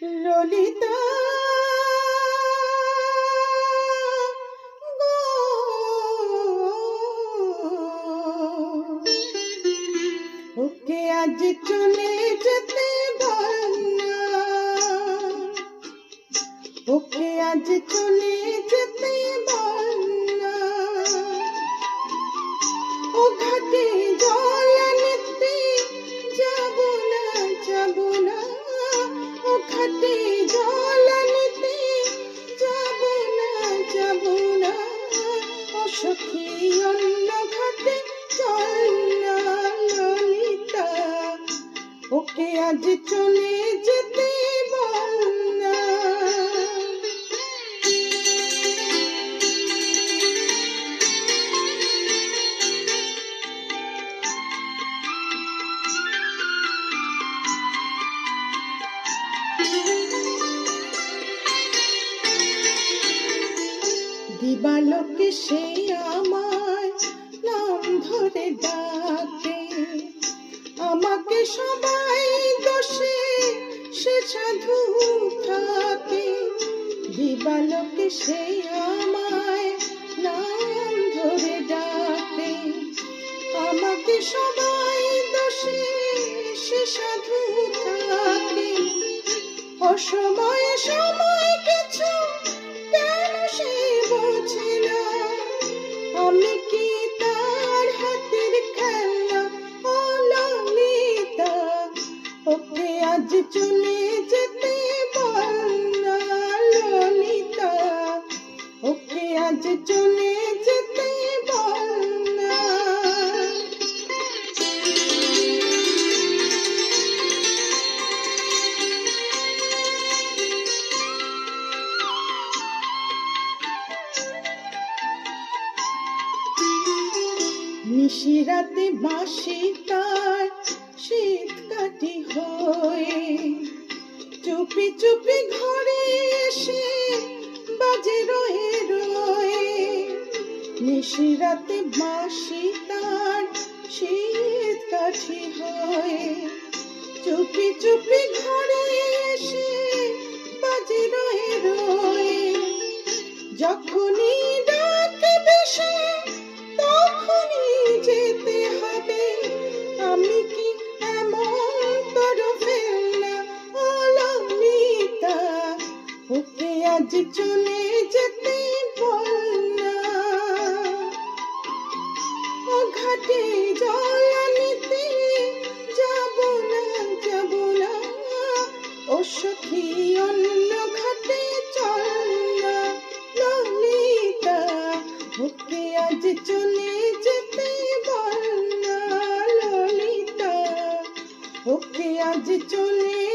ললিতা গো, ওকে আজ চলে যেতে বল না, ওকে আজ চলে যেতে বল না। ও ঘাটে জল আনতে যাব না, যাব না, ও ঘাটে জল আনতে যাব না, যাব না, ও সখী অন্য ঘাটে চল না। ললিতা ওকে আজ চলে যেতে বল না। দিবালোকে সে আমার নাম ধরে ডাকে, আমাকে সবাই দোষে সে সাধু থাকে। দিবালোকে সে আমায় নাম ধরে ডাকে, আমাকে সবাই দোষে সে সাধু থাকে। অসময়ে সময় কিছু কেন সে বোঝে না, আমি কি তার হাতের খেলা? ও ললিতা ওকে আজ চলে যেতে বল না। ললিতা ওকে আজ চলে যেতে বল না। নিশিরাতে বাঁশি তার শীত কাটি হয়ে, চুপি চুপি ঘরে এসে বাজে রয়ে রয়ে। নিশিরাতে বাঁশি তার শীত কাঠি হয়ে, চুপি চুপি ঘরে এসে বাজে রয়ে রয়ে। যখনই ডাকে বেশে তখনই যেতে হবে, আমি কি এমন তোর ফেলনা? ও ললিতা ওকে আজ চলে যেতে বল না। ও ঘাটে জল আনতে যাব না, যাব না, ও সখী অন্য ঘাটে চল না। ললিতা ওকে আজ চলে যেতে বল না। ললিতা ওকে আজ চলে